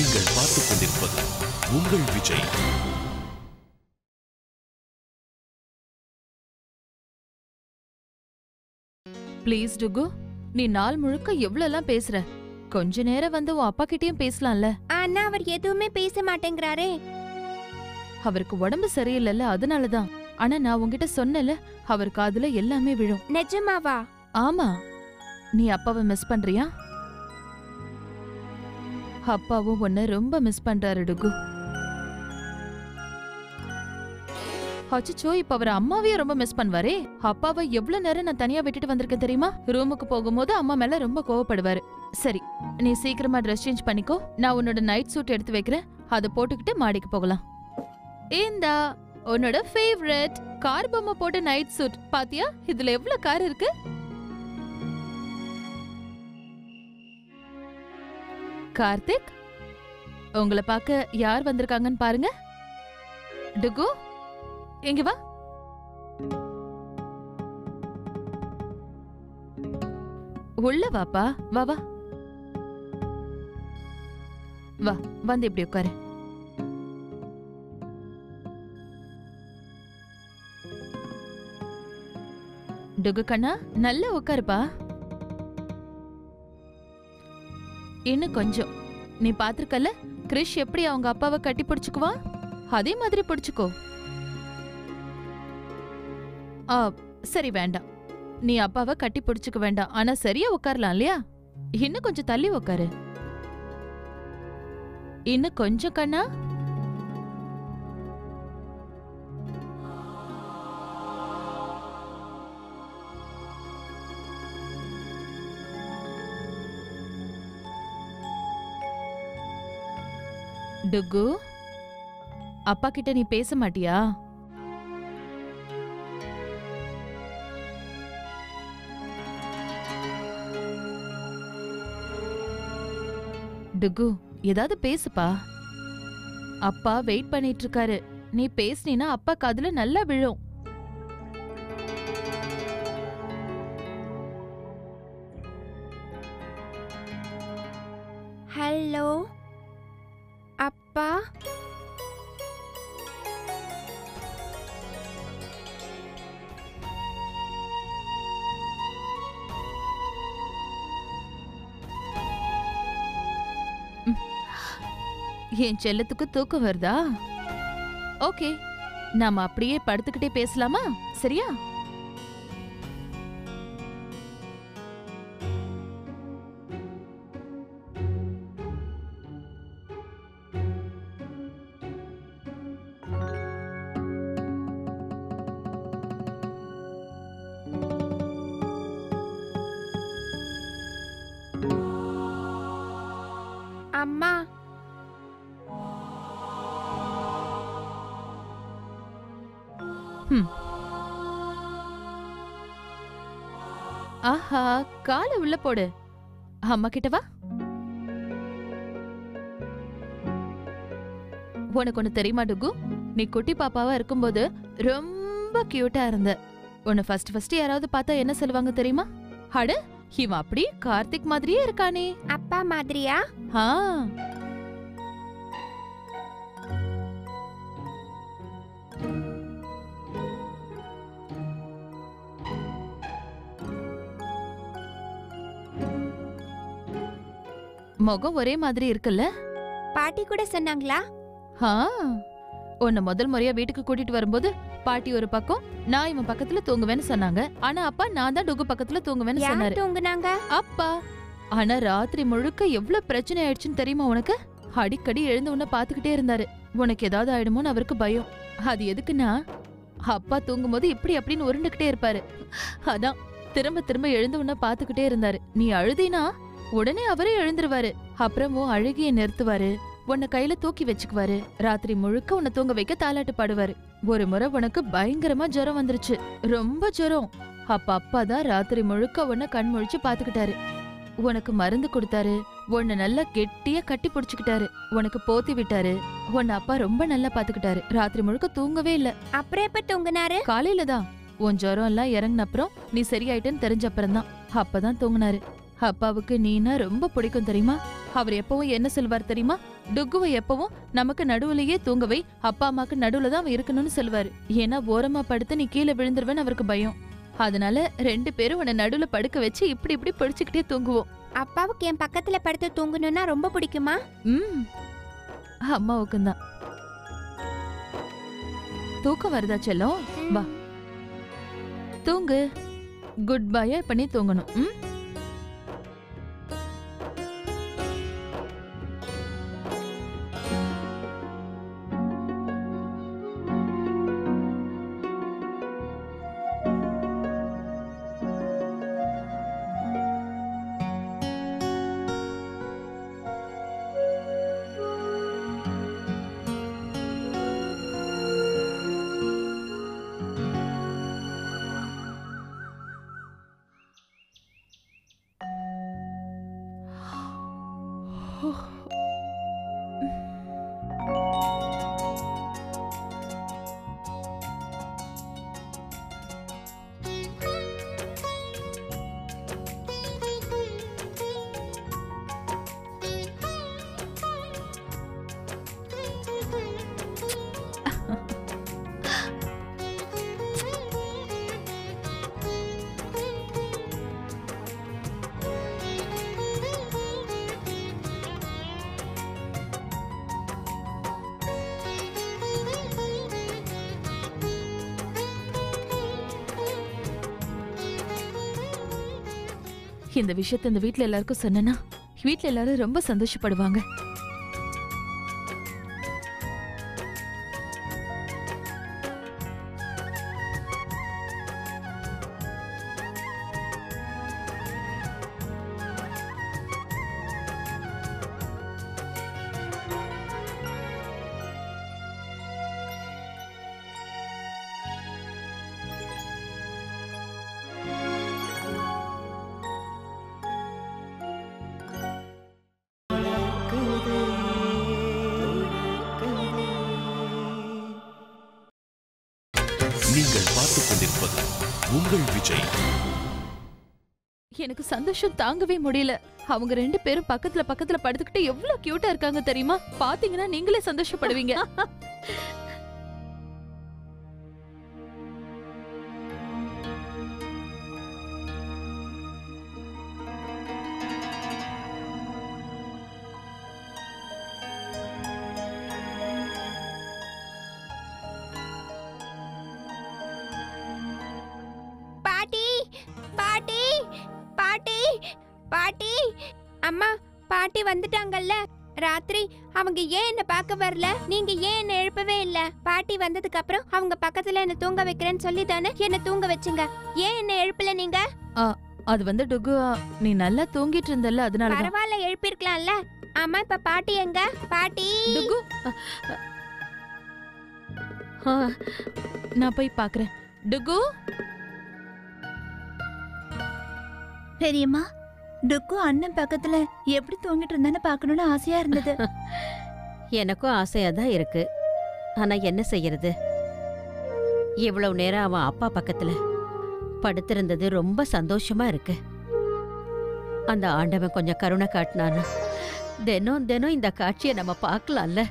நீங்கள் பார்த்துக் கொண்டிருப்பது உங்கள் விஜய். ப்ளீஸ் டுகு, நீ நாள் முழுக்க எவ்வளவு பேசுற? கொஞ்ச நேரம் வந்து உன் அப்பா கிட்டயும் பேசலாம்ல. ஆனா அவர் எதுவுமே பேச மாட்டேங்கிறாரே. அவருக்கு உடம்பு சரியில்லைல்ல, அதனாலதான். ஆனா நான் உன்கிட்ட சொன்னல, அவர் காதுல எல்லாமே விழும். நிஜமாவா? ஆமா. நீ அப்பாவை மிஸ் பண்றியா? அப்பாவும் உன்னை ரொம்ப மிஸ் பண்றாரு டுகு. அச்சோ, இப்ப அவர் அம்மாவையும் ரொம்ப மிஸ் பண்ணுவாரே. அப்பாவை எவ்வளவு நேரம் நான் தனியா விட்டுட்டு வந்திருக்கேன் தெரியுமா? ரூமுக்கு போகும்போது அம்மா மேல ரொம்ப கோவப்படுவாரு. சரி, நீ சீக்கிரமா ட்ரெஸ் சேஞ்ச் பண்ணிக்கோ. நான் உன்னோட நைட் சூட் எடுத்து வைக்கிறேன். அதை போட்டுக்கிட்டு மாடிக்கு போகலாம். இந்தா உன்னோட ஃபேவரட் கார் பொம்மை போட்ட நைட் சூட். பாத்தியா, இதுல எவ்வளவு கார் இருக்கு? கார்த்திக், உங்களை பார்க்க யார் வந்திருக்காங்கன்னு பாருங்க. டுகு, எங்க வா. உள்ள வாப்பா, வா வா வா. வந்து இப்படி உட்காரு. டுகு கண்ணா, நல்லா உட்காருப்பா. இன்னும் கொஞ்சம். நீ பாத்திருக்கல கிரிஷ் எப்படி அவங்க அப்பாவை கட்டி பிடிச்சுக்குவான், அதே மாதிரி பிடிச்சுக்கோ. சரி, வேண்டாம். நீ அப்பாவை கட்டி பிடிச்சுக்க வேண்டாம். ஆனா சரியா உட்காரலாம் இல்லையா? இன்னும் கொஞ்சம் தள்ளி உட்காரு. இன்னும் கொஞ்சம் கண்ணா. டுகு, அப்பா கிட்ட நீ பேச மாட்டியா? டுகு, ஏதாவது பேசுப்பா. அப்பா வெயிட் பண்ணிட்டு இருக்காரு. நீ பேசினா அப்பா காதுல நல்லா விழும். ஹலோ அப்பா. என் செல்லத்துக்கு தூக்கம் வருதா? ஓகே, நாம அப்படியே படுத்துக்கிட்டே பேசலாமா? சரியா? அம்மா, ஆஹா, காலை உள்ள போடு. அம்மா கிட்ட வா. உனக்கு ஒண்ணு தெரியுமா டுகு? நீ குட்டி பாப்பாவா இருக்கும்போது ரொம்ப கியூட்டா இருந்த. உன்னை ஃபர்ஸ்ட் யாராவது பார்த்தா என்ன சொல்லுவாங்க தெரியுமா? அட, இவன் அப்படி கார்த்திக் மாதிரியே இருக்கானே. அப்பா மாதிரியா? ஆ, முகம் ஒரே மாதிரி இருக்குல்ல? பாட்டி கூட சொன்னாங்களா? உன்னை முதல் முறையா வீட்டுக்கு கூட்டிட்டு வரும்போது பாட்டி ஒரு பக்கம், நான் இவன் பக்கத்துல தூங்குவேன்னு சொன்னாங்க. ஆனா அப்பா நான் தான் டுகு பக்கத்துல தூங்குவேன்னு சொன்னாரு. யார் தூங்குனாங்க? அப்பா. ஆனா ராத்திரி முழுக்க எவ்வளவு பிரச்சனை ஆயிடுச்சுன்னு தெரியுமா உனக்கு? அடிக்கடி எழுந்து உன்னை பாத்துக்கிட்டே இருந்தாரு. உனக்கு ஏதாவது ஆயிடுமோன்னு அவருக்கு பயம். அது எதுக்குன்னா, அப்பா தூங்கும் போது இப்படி அப்படின்னு உருண்டுகிட்டே இருப்பாரு. அதான் திரும்ப திரும்ப எழுந்து உன்னை பாத்துக்கிட்டே இருந்தாரு. நீ அழுதினா உடனே அவரே எழுந்துருவாரு. அப்புறமும் அழுகிய நிறுத்துவாரு. உன்னை கையில தூக்கி வச்சுக்குவாரு. ராத்திரி முழுக்க உன்னை தூங்க வைக்க தாலாட்டு பாடுவாரு. ஒரு முறை உனக்கு பயங்கரமா ஜுரம் வந்துருச்சு, ரொம்ப ஜுரம். அப்பா தான் ராத்திரி முழுக்க உன்னை கண் முழிச்சு பாத்துக்கிட்டாரு. உனக்கு மருந்து கொடுத்தாரு. உன்னை நல்லா கெட்டியா கட்டி பிடிச்சுக்கிட்டாரு. உனக்கு போத்தி விட்டாரு. உன்னை அப்பா ரொம்ப நல்லா பாத்துக்கிட்டாரு. ராத்திரி முழுக்க தூங்கவே இல்ல. அப்புறம் எப்ப தூங்குனாரு? காலையில தான். உன் ஜுரம் எல்லாம் இறங்கின அப்புறம் நீ சரியாயிட்டேன்னு தெரிஞ்ச அப்புறம் தான். அப்பதான் தூங்குனாரு. அப்பாவுக்கு நீனா ரொம்ப பிடிக்கும் தெரியுமா? அவர் எப்பவும் என்ன சொல்வார் தெரியுமா? டுக்குவை எப்பவும் நமக்கு நடுவுலயே தூங்கவை, அப்பா அம்மாக்கு நடுவுல தான் அவன் இருக்கணும்னு சொல்லுவாரு. ஏன்னா ஓரமா படுத்து நீ கீழே விழுந்துருவேன்னு அவருக்கு பயம். அதனால 2 பேரும் உன்னை நடுவுல படுக்க வச்சு இப்படி இப்படி பிடிச்சுக்கிட்டே தூங்குவோம். அப்பாவுக்கு என் பக்கத்துல படுத்து தூங்கணும்னா ரொம்ப பிடிக்குமா? அம்மாவுக்கும் தான். தூக்கம் வருதா செல்லம்? வா தூங்கு. குட் பையா பண்ணி தூங்கணும். இந்த விஷயத்த இந்த வீட்ல எல்லாருக்கும் சொன்னா வீட்ல எல்லாரும் ரொம்ப சந்தோஷப்படுவாங்க. நீங்கள் பார்த்துக் கொண்டிருப்பது உங்கள் விஜய். எனக்கு சந்தோஷம் தாங்கவே முடியல. அவங்க 2 பேரும் பக்கத்துல பக்கத்துல படுத்துக்கிட்டு எவ்வளவு கியூட்டா இருக்காங்க தெரியுமா? பாத்தீங்கன்னா நீங்களே சந்தோஷப்படுவீங்க. பாட்டி பாட்டி பாட்டி பாட்டி அம்மா, பாட்டி வந்துட்டாங்கல்ல. ராத்திரி அவங்க ஏன் என்ன பார்க்க வரல? நீங்க ஏன் என்ன எழுப்பவே இல்ல? பாட்டி வந்ததுக்கு அப்புறம் அவங்க பக்கத்துல என்ன தூங்க வைக்கிறேன்னு சொல்லி தானே என்ன தூங்க வச்சுங்க. ஏன் என்ன எழுப்பல நீங்க? அது வந்து டுகு, நீ நல்லா தூங்கிட்டு இருந்தல்ல, அதனால பரவாயில்ல, எழுப்பிருக்கலாம்ல. அம்மா, இப்ப பாட்டி எங்க? பாட்டி டுகு, நான் போய் பாக்குறேன். டுகு, பெரியம்மா, டுக்கு அண்ணன் பக்கத்துல எப்படி தூங்கிட்டு இருந்தான்னு பாக்கணும்னு ஆசையா இருந்தது. எனக்கும் ஆசையா தான் இருக்கு. ஆனா என்ன செய்யறது? இவ்வளவு நேரம் அவன் அப்பா பக்கத்துல படுத்திருந்தது ரொம்ப சந்தோஷமா இருக்கு. அந்த ஆண்டவன் கொஞ்சம் கருணை காட்டினானா தினம் தினம் இந்த காட்சியை நம்ம பார்க்கலாம்ல.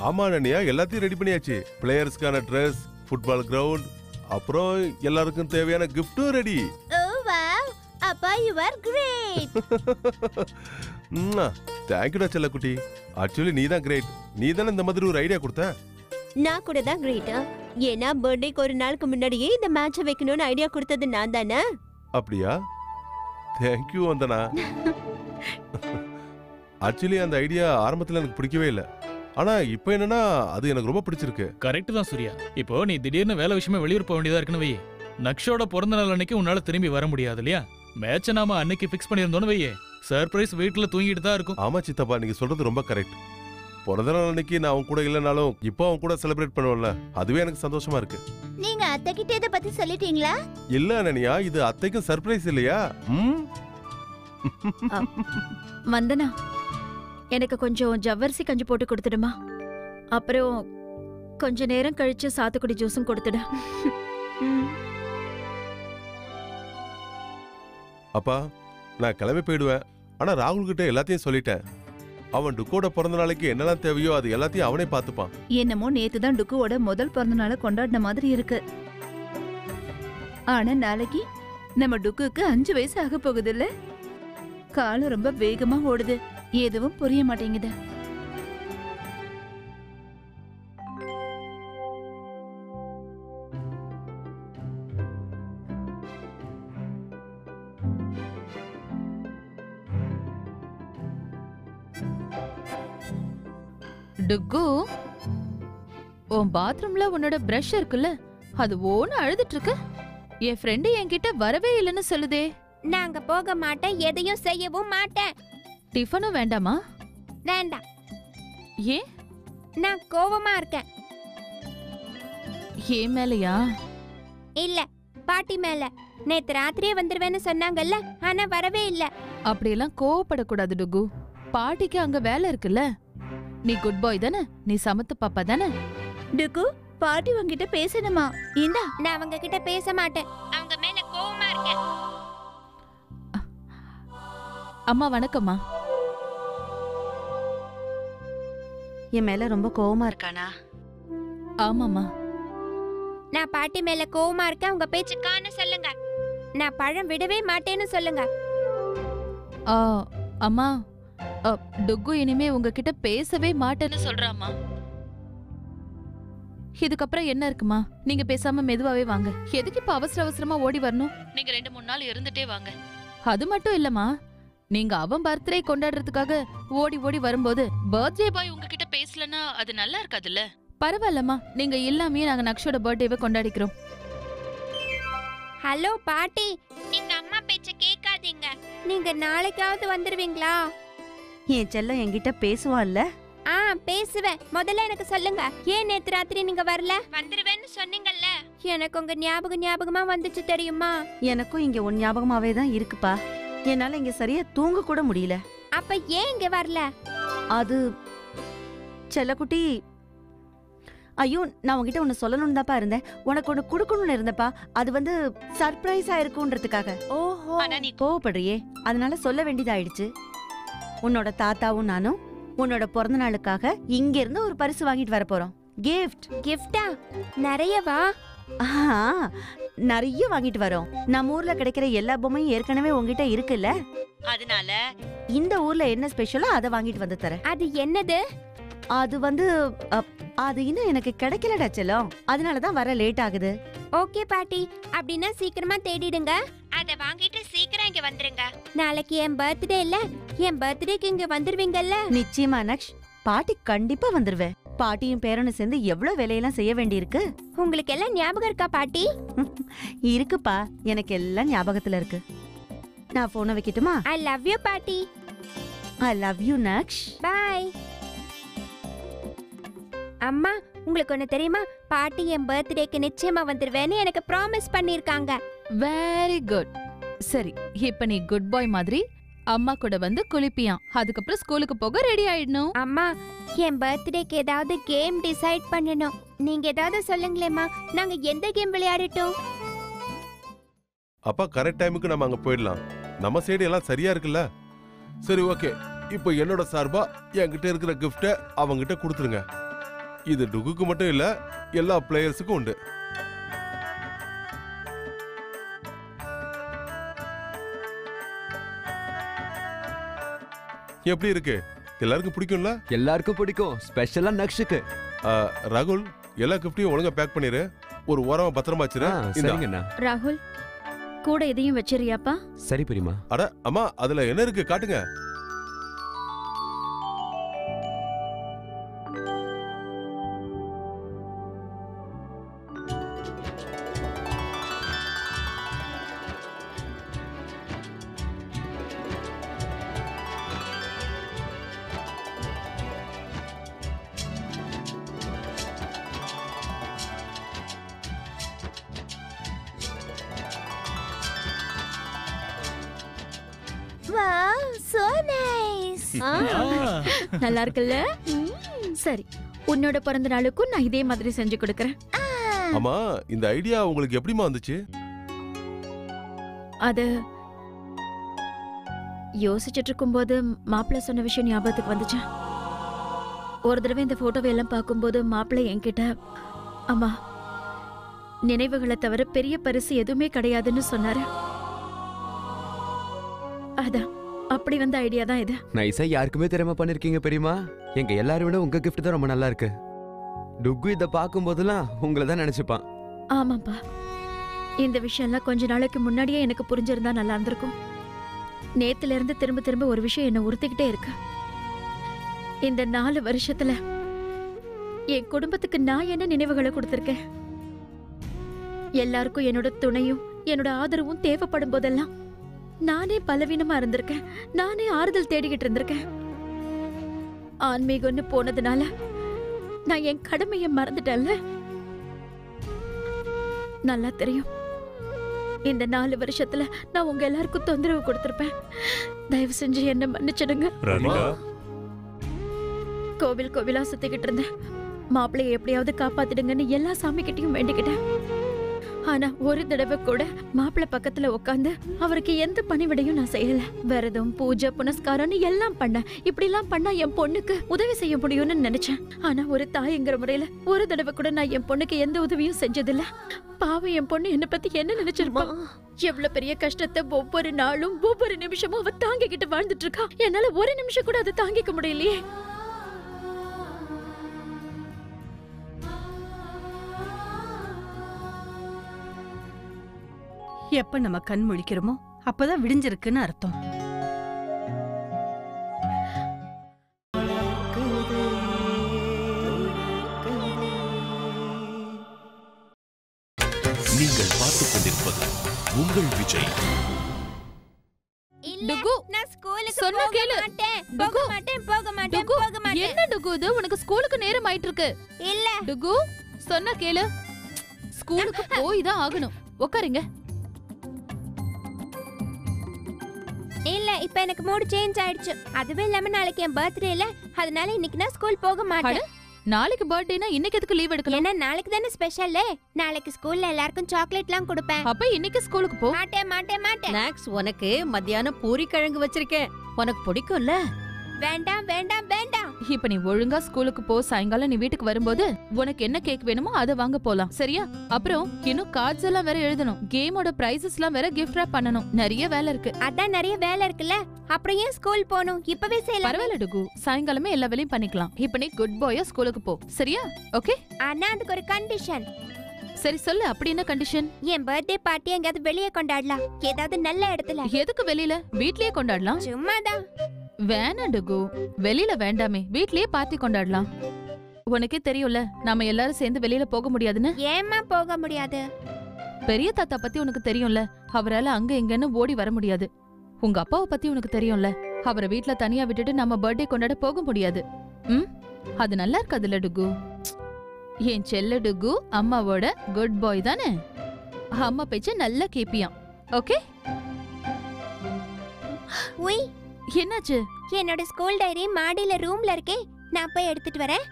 ஆமா அண்ணியா, எல்லாத்தையும் ரெடி பண்ணியாச்சு. பிளேயர்ஸ்க்கான ட்ரெஸ், ஃபுட்பால் கிரவுண்ட், அப்புறம் எல்லாருக்கும் தேவையான கிஃப்டும் ரெடி. ஓ வாவ், அப்பா யூ ஆர் கிரேட். தேங்க்யூடா செல்லக்குட்டி. ஆக்சுவலி நீ தான் கிரேட். நீ தானே இந்த மாதிரி ஒரு ஐடியா கொடுத்த. நான் கூட தான் கிரேட்டா. ஏன்னா பர்த்டேக்கு ஒரு நாளுக்கு முன்னாடியே இந்த மேட்சை வைக்கணும்னு ஐடியா கொடுத்தது நான் தானே. அப்படியா? தேங்க்யூ வந்தனா. ஆக்சுவலி அந்த ஐடியா ஆரம்பத்துல எனக்கு பிடிக்கவே இல்லை. ஆனா இப்போ என்னன்னா அது எனக்கு ரொம்ப பிடிச்சிருக்கு. கரெக்ட் தான் சூர்யா. இப்போ நீ திடீர்னு வேலை விஷயமா வெளியூர் போக வேண்டியதா இருக்குன்னு வை. நக்ஷோட பிறந்த நாள் அன்னைக்கு உன்னால திரும்பி வர முடியாது இல்லையா? மேட்சை நாம அன்னைக்கு ஃபிக்ஸ் பண்ணியிருந்தோன்னு வையே, சர்ப்ரைஸ் வீட்டுல தூங்கிட்டு தான் இருக்கும். ஆமா சித்தப்பா, நீங்க சொல்றது ரொம்ப கரெக்ட். பிறந்த நாள் அன்னைக்கு நான் அவன் கூட இல்லைனாலும் இப்போ அவன் கூட செலிப்ரேட் பண்ணுவோம்ல, அதுவே எனக்கு சந்தோஷமா இருக்கு. நீங்க அத்தை கிட்ட இத பத்தி சொல்லிட்டீங்களா? இல்ல அனன்யா, இது அத்தைக்கும் சர்ப்ரைஸ் இல்லையா? வந்தனா, எனக்கு கொஞ்சம் ஜவ்வரிசி கஞ்சி போட்டு கொடுத்துடுமா. அப்புறம் கொஞ்ச நேரம் கழிச்சு சாத்துக்குடி ஜூஸும் கொடுத்துடு. அப்பா, நான் கிளம்பி போயிடுவேன். ஆனா ராகுல் கிட்ட எல்லாத்தையும் சொல்லிட்டேன். அவன் டுக்கோட பிறந்த நாளைக்கு என்னெல்லாம் தேவையோ அது எல்லாத்தையும் அவனே பார்த்துப்பான். என்னமோ நேத்து தான் டுக்குவோட முதல் பிறந்த நாளை கொண்டாடின மாதிரி இருக்கு. ஆனா நாளைக்கு நம்ம டுக்குக்கு 5 வயசு ஆக போகுது இல்ல? காலம் ரொம்ப வேகமா ஓடுது. எதுவும் புரிய மாட்டேங்குது. டுக்கு, உன் பாத்ரூம்ல உன்னோட பிரஷ் இருக்குல்ல, அது ஓன்னு அழுதுட்டு இருக்கு. என் ஃப்ரெண்டு என்கிட்ட வரவே இல்லைன்னு சொல்லுதே. நாங்க போக மாட்டேன், எதையும் செய்யவும் மாட்டேன். டிஃபனும் வேண்டாமா? வேண்டாம், ஏன்? நான் கோவமா இருக்கேன். ஏன் மேலையா? இல்ல, பாட்டி மேல. நேத்து ராத்திரியே வந்துருவேன்னு சொன்னாங்கல்ல, ஆனா வரவே இல்ல. அப்படியெல்லாம் கோவப்படக்கூடாது டுகு. பாட்டிக்கு அங்க வேலை இருக்குல்ல. நீ குட் பாய் தானே, நீ சமத்து பாப்பா தானே. டுக்கு, பாட்டி உன்கிட்ட பேசணுமா? இந்தா. நான் அவங்க கிட்ட பேச மாட்டேன், அவங்க மேல கோவமா இருக்கேன். அம்மா வணக்கம்மா. என் மேல ரொம்ப கோவமா இருக்கானா? ஆமாம்மா. நான் பாட்டி மேல கோவமா இருக்கேன், அவங்க பேச்சு காண சொல்லுங்க. நான் பழம் விடவே மாட்டேன்னு சொல்லுங்க. அம்மா, டுக்கு இனிமே உங்ககிட்ட பேசவே மாட்டேன்னு சொல்றாமா. இதுக்கப்புறம் என்ன இருக்குமா? நீங்க பேசாம மெதுவாவே வாங்க. எதுக்கு இப்ப அவசர அவசரமா ஓடி வரணும்? நீங்க 2-3 நாள் இருந்துட்டே வாங்க. அது மட்டும் இல்லம்மா, நீங்க அவன் பர்த்டே கொண்டாடுறதுக்காக ஓடி ஓடி வரும்போது பர்த்டே பாய் உங்ககிட்ட பேசலன்னா அது நல்லா இருக்காதுல்ல. பரவாயில்லம்மா, நீங்க இல்லாமே நாங்க நக்ஷோட பர்த்டேவை கொண்டாடிக்கிறோம். ஹலோ பாட்டி, இந்த அம்மா பேச்ச கேட்காதீங்க. நீங்க நாளைக்காவது வந்துருவீங்களா? என் செல்லம் என்கிட்ட பேசுவான்ல? பேசுவேன். முதல்ல எனக்கு சொல்லுங்க, ஏன் நேத்து ராத்திரி நீங்க வரல? வந்துருவேன்னு சொன்னீங்கல்ல. எனக்கு உங்க ஞாபகமா வந்துச்சு தெரியுமா? எனக்கும் இங்க உன் ஞாபகமாவே தான் இருக்குப்பா. என்னால இங்க சரியா தூங்க கூட முடியல. அப்ப ஏன் இங்க வரல? அது செல்லக்குட்டி, ஐயோ நான் உன்கிட்ட ஒன்னு சொல்லணும்னு தான்ப்பா இருந்தேன். உனக்கு ஒன்னு குடுக்கணும்னு இருந்தப்பா. அது சர்ப்ரைஸா இருக்கும்ன்றதுக்காக. ஓஹோ. ஆனா நீ கோவப்படுறியே, அதனால சொல்ல வேண்டியதாயிடுச்சு. உன்னோட தாத்தாவும் நானும் உன்னோட பிறந்த நாளுக்காக இங்க இருந்து ஒரு பரிசு வாங்கிட்டு வர போறோம். கிஃப்ட். கிஃப்டா? நிறையவா? நிறைய வாங்கிட்டு வரோம். நம்ம ஊர்ல கிடைக்கிற எல்லா பொம்மையும் ஏற்கனவே உங்ககிட்ட இருக்குல்ல, அதனால இந்த ஊர்ல என்ன ஸ்பெஷலோ அதை வாங்கிட்டு வந்து தரேன். அது என்னது? அது அது இன்னும் எனக்கு கிடைக்கலடா செல்லம், அதனாலதான் வர லேட் ஆகுது. ஓகே பாட்டி, அப்படின்னா சீக்கிரமா தேடிடுங்க. அத வாங்கிட்டு சீக்கிரம் இங்க வந்துருங்க. நாளைக்கு என் பர்த்டே இல்ல, என் பர்த்டேக்கு இங்க வந்துருவீங்கல்ல? நிச்சயமா நக்ஷ், பாட்டி கண்டிப்பா வந்துருவேன். பாட்டியும் பேரனும் சேர்ந்து எவ்வளவு வேலையெல்லாம் செய்ய வேண்டியிருக்கு. உங்களுக்கு எல்லாம் ஞாபகம் இருக்கா பாட்டி? இருக்குப்பா, எனக்கு எல்லாம் ஞாபகத்துல இருக்கு. நான் போனை வைக்கட்டுமா? ஐ லவ் யூ பாட்டி. I love you Naksh. Bye. அம்மா, உங்களுக்கு ஒண்ணு தெரியுமா? பாட்டி என் பர்த்டேக்கு நிச்சயமா வந்துருவேன்னு எனக்கு ப்ராமிஸ் பண்ணிருக்காங்க. Very good. சரி, இப்ப நீ குட் பாய் மாதிரி அம்மா கூட வந்து குளிப்பியாம். அதுக்கப்புறம் ஸ்கூலுக்கு போக ரெடி ஆயிடணும். அம்மா, என் பர்த்டேக்கு ஏதாவது கேம் டிசைட் பண்ணணும். நீங்க ஏதாவது சொல்லுங்களேம்மா, நாங்க எந்த கேம் விளையாடட்டும்? அப்பா கரெக்ட் டைமுக்கு நம்ம அங்க போயிடலாம். நம்ம சைடு எல்லாம் சரியா இருக்குல்ல? சரி ஓகே, இப்போ என்னோட சார்பா என்கிட்ட இருக்கிற கிஃப்ட அவங்கிட்ட கொடுத்துருங்க. இது டுகுக்கு மட்டும் இல்ல, எல்லா பிளேயர்ஸுக்கும் உண்டு. எப்படி இருக்கு? எல்லாருக்கும் பிடிக்கும்ல? எல்லாருக்கும் பிடிக்கும், ஸ்பெஷலா நக்ஷுக்கு. ராகுல், எல்லா கிஃப்டையும் ஒழுங்கா பேக் பண்ணிரு. ஒரு ஓரமா பத்திரமா வச்சிரு. சரிங்கண்ணா. ராகுல், கூட இதையும் வச்சிருக்கியாப்பா? சரி பெரியமா. அட அம்மா, அதுல என்ன இருக்கு காட்டுங்க. Wow, so nice. நல்லா இருக்குல்ல? சரி, உன்னோட பிறந்த நாளுக்கும் நான் இதே மாதிரி செஞ்சு கொடுக்கறேன். அம்மா, இந்த ஐடியா உங்களுக்கு எப்படிமா வந்துச்சு? அது யோசிச்சுட்டு இருக்கும்போது மாப்பிள்ளை சொன்ன விஷயம் ஞாபகத்துக்கு வந்துச்சு. ஒரு தடவை இந்த போட்டோவை எல்லாம் பார்க்கும்போது மாப்பிள்ளை என்கிட்ட, அம்மா நினைவுகளை தவிர பெரிய பரிசு எதுவுமே கிடையாதுன்னு சொன்னாரு. அதான் அப்படி வந்த ஐடியா தான் இது. நைஸா யாருக்குமே தெரியாம பண்ணிருக்கீங்க பெரியமா. எங்க எல்லாரும் விட உங்க கிஃப்ட் தான் ரொம்ப நல்லா இருக்கு. டுக்கு இத பார்க்கும்போதெல்லாம் உங்களை தான் நினைச்சுப்பான். ஆமாப்பா, இந்த விஷயம்லாம் கொஞ்ச நாளைக்கு முன்னாடியே எனக்கு புரிஞ்சிருந்தா நல்லா இருந்திருக்கும். நேத்துல இருந்து திரும்ப திரும்ப ஒரு விஷயம் என்ன உறுத்திக்கிட்டே இருக்கு. இந்த 4 வருஷத்துல என் குடும்பத்துக்கு நான் என்ன நினைவுகளை கொடுத்திருக்கேன்? எல்லாருக்கும் என்னோட துணையும் என்னோட ஆதரவும் தேவைப்படும் போதெல்லாம் நானே பலவீனமா இருந்திருக்கேன். நானே ஆறுதல் தேடிக்கிட்டு இருந்திருக்கேன். ஆன்மீகம்னு போனதுனால நான் என் கடமையை மறந்துட்டேன்ல. நல்லா தெரியும், இந்த 4 வருஷத்துல நான் உங்க எல்லாருக்கும் தொந்தரவு கொடுத்திருப்பேன். தயவு செஞ்சு என்ன மன்னிச்சிடுங்க. கோவில் கோவிலா சுத்திக்கிட்டு இருந்தேன். மாப்பிள்ளைய எப்படியாவது காப்பாத்திடுங்கன்னு எல்லா சாமி கிட்டையும் வேண்டிக்கிட்டேன். ஆனா ஒரு தடவை கூட மாப்பிள்ளை பக்கத்துல உட்காந்து அவருக்கு எந்த பணிவிடையும் நான் செய்யல. விரதம், பூஜை, புனஸ்காரம்னு எல்லாம் பண்ணேன். இப்படி எல்லாம் பண்ணா என் பொண்ணுக்கு உதவி செய்ய முடியும்னு நினைச்சேன். ஆனா ஒரு தாய்ங்கிற முறையில ஒரு தடவை கூட நான் என் பொண்ணுக்கு எந்த உதவியும் செஞ்சதில்ல. பாவம், என் பொண்ணு என்ன பத்தி என்ன நினைச்சிருப்பா? எவ்வளவு பெரிய கஷ்டத்தை ஒவ்வொரு நாளும் ஒவ்வொரு நிமிஷமும் அவ தாங்கிக்கிட்டு வாழ்ந்துட்டு இருக்கா. என்னால ஒரு நிமிஷம் கூட அதை தாங்கிக்க முடியலையே. எப்ப நம்ம கண் முழிக்கிறோமோ அப்பதான் விடிஞ்சிருக்குன்னு அர்த்தம். நீங்கள் பார்த்துக் கொண்டிருப்பது உங்கள் விஜய். டுகு, நான் ஸ்கூலுக்கு சொன்னா போக கேளு. மாட்டேன். டுகு. போக மாட்டேன், போக மாட்டேன், டுகு, போக மாட்டேன். என்ன டுகு இது? உனக்கு ஸ்கூலுக்கு நேரம் ஆயிட்டு இருக்கு. இல்ல டுகு, சொன்னா கேளு. ஸ்கூலுக்கு போய் தான் ஆகணும். உட்காருங்க. இல்ல, இப்ப எனக்கு மூட் சேஞ்ச் ஆயிடுச்சு. அதுவே இல்லாம நாளைக்கு என் பர்த்டேல, அதனால இன்னைக்கு நான் ஸ்கூல் போக மாட்டேன். நாளைக்கு பர்த்டேனா இன்னைக்கு எதுக்கு லீவ் எடுக்கலாம்? ஏன்னா நாளைக்கு தானே ஸ்பெஷல். நாளைக்கு ஸ்கூல்ல எல்லாருக்கும் சாக்லேட்லாம் கொடுப்பேன். அப்ப இன்னைக்கு ஸ்கூலுக்கு போ. மாட்டேன் மாட்டேன் மாட்டேன். ஸ்நாக்ஸ் உனக்கு மத்தியானம் பூரி கிழங்கு வச்சிருக்கேன். உனக்கு பிடிக்கும்ல? வேண்டாம் வேண்டாம் வேண்டாம். இப்ப நீ ஒழுங்கா ஸ்கூலுக்கு போ. சாயங்காலம் நீ வீட்டுக்கு வரும்போது உனக்கு என்ன கேக் வேணுமோ அதை வாங்க போலாம். சரியா? அப்புறம் இன்னும் கார்ட்ஸ் எல்லாம் வேற எழுதணும். கேமோட பிரைசஸ் எல்லாம் வேற கிஃப்ட் ராப் பண்ணணும். நிறைய வேலை இருக்கு. அதான் நிறைய வேலை இருக்குல்ல, அப்புறம் ஏன் ஸ்கூல் போகணும்? இப்பவே செய்யலாம். பரவாயில்ல டுகு, சாயங்காலமே எல்லா வேலையும் பண்ணிக்கலாம். இப்ப நீ குட் பாயா ஸ்கூலுக்கு போ. சரியா? ஓகே. ஆனா அதுக்கு ஒரு கண்டிஷன். சரி சொல்லு, அப்படி என்ன கண்டிஷன்? என் பர்த்டே பார்ட்டி எங்கயாவது வெளியே கொண்டாடலாம். ஏதாவது நல்ல இடத்துல. எதுக்கு வெளியில? வீட்லயே கொண்டாடலாம். சும்மாதான். வேணாம் டுகு, வெளியில வேண்டாமே, வீட்லயே பார்ட்டி கொண்டாடலாம். உனக்கே தெரியும்ல நாம எல்லாரும் சேர்ந்து வெளியில போக முடியாதுன்னு. ஏமா போக முடியாது? பெரிய தாத்தா பத்தி உனக்கு தெரியும்ல, அவரால அங்க இங்கன்னு ஓடி வர முடியாது. உங்க அப்பாவை பத்தி உனக்கு தெரியும்ல, அவரை வீட்ல தனியா விட்டுட்டு நம்ம பர்த்டே கொண்டாட போக முடியாது. அது நல்லா இருக்காதுல்ல டுகு? என் செல்ல டுகு அம்மாவோட குட் பாய் தானே. அம்மா பேச்ச நல்லா கேப்பியான். ஓகே? உய், என்னாச்சு? என்னோட ஸ்கூல் டைரி மாடியில ரூம்ல இருக்கே, நான் போய் எடுத்துட்டு வரேன்.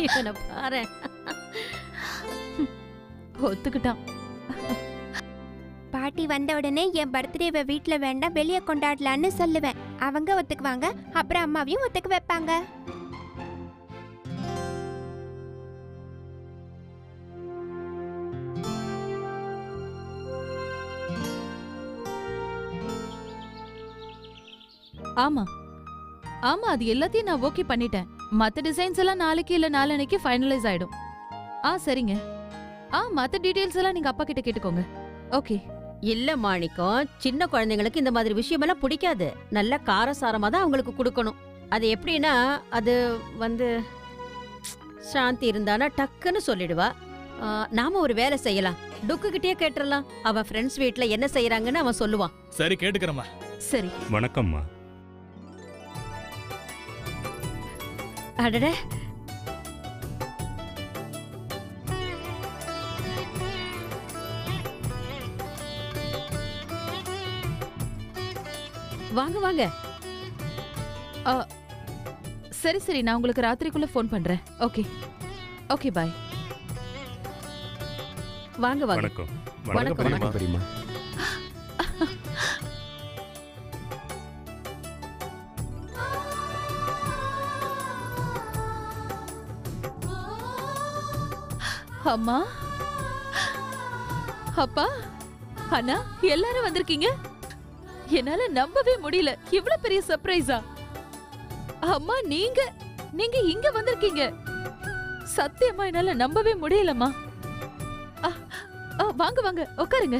இவனை பாரு. ஒத்துக்கிட்டான். பாட்டி வந்த உடனே என் பர்த்டேவை வீட்ல வேண்டாம் வெளியே கொண்டாடலான்னு சொல்லுவேன். அவங்க ஒத்துக்குவாங்க, அப்புறம் அம்மாவையும் ஒத்துக்க வைப்பாங்க. ஆமா ஆமா, அது எல்லாத்தையும் நான் ஓகே பண்ணிட்டேன். மத்த டிசைன்ஸ் எல்லாம் நாளைக்கு இல்ல நாளன்னைக்கு ஃபைனலைஸ் ஆயிடும். சரிங்க. மத்த டீடைல்ஸ் எல்லாம் நீங்க அப்பா கிட்ட கேட்டுக்கோங்க. ஓகே. இல்ல மாணிக்கம், சின்ன குழந்தைங்களுக்கு இந்த மாதிரி விஷயம் எல்லாம் பிடிக்காது. நல்ல காரசாரமா தான் அவங்களுக்கு கொடுக்கணும். அது எப்படின்னா, அது சாந்தி இருந்தானா டக்குன்னு சொல்லிடுவா. நாம ஒரு வேலை செய்யலாம். டுக்கு கிட்டே கேட்டுறலாம். அவன் ஃப்ரெண்ட்ஸ் வீட்ல என்ன செய்யறாங்கன்னு அவன் சொல்லுவான். சரி, கேட்டுக்கிறேம்மா. சரி. வணக்கம்மா. அடட, வாங்க வாங்க. சரி சரி, நான் உங்களுக்கு ராத்திரிக்குள்ள ஃபோன் பண்றேன். ஓகே ஓகே, பாய். வாங்க வாங்க. வணக்கம். வணக்கம் பெரியமா. அம்மா, அப்பா, அண்ணா, எல்லாரும் வந்திருக்கீங்க. என்னால நம்பவே முடியல. இவ்வளவு பெரிய சர்ப்ரைஸா? அம்மா, நீங்க இங்க வந்திருக்கீங்க. சத்தியமா என்னால நம்பவே முடியலம்மா. வாங்க வாங்க, உட்காருங்க.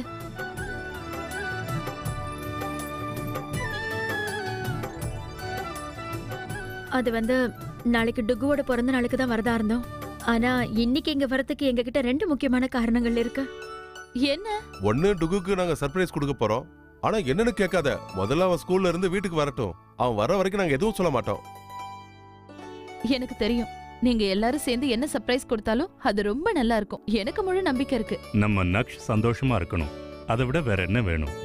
அது நாளைக்கு டுகுவோட பிறந்த நாளுக்கு தான் வரதா இருந்தோம். ஆனா இன்னைக்கு இங்க வரதுக்கு எங்ககிட்ட 2 முக்கியமான காரணங்கள் இருக்கு. என்ன? ஒன்னு, டுகுக்கு நாங்க சர்ப்ரைஸ் கொடுக்க போறோம். ஆனா என்னன்னு கேட்காத. முதல்ல அவன் ஸ்கூல்ல இருந்து வீட்டுக்கு வரட்டும். அவன் வர வரைக்கும் நாங்க எதுவும் சொல்ல மாட்டோம். எனக்கு தெரியும். நீங்க எல்லாரும் சேர்ந்து என்ன சர்ப்ரைஸ் கொடுத்தாலும் அது ரொம்ப நல்லா இருக்கும். எனக்கு முழு நம்பிக்கை இருக்கு. நம்ம நக்ஷ் சந்தோஷமா இருக்கணும். அதை விட வேற என்ன வேணும்?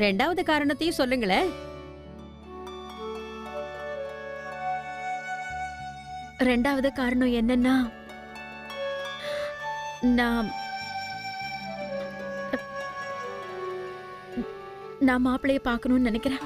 2வது காரணத்தையும் சொல்லுங்களேன். 2வது காரணம் என்னன்னா, நான் மாப்பிள்ளைய பார்க்கணும்னு நினைக்கிறேன்.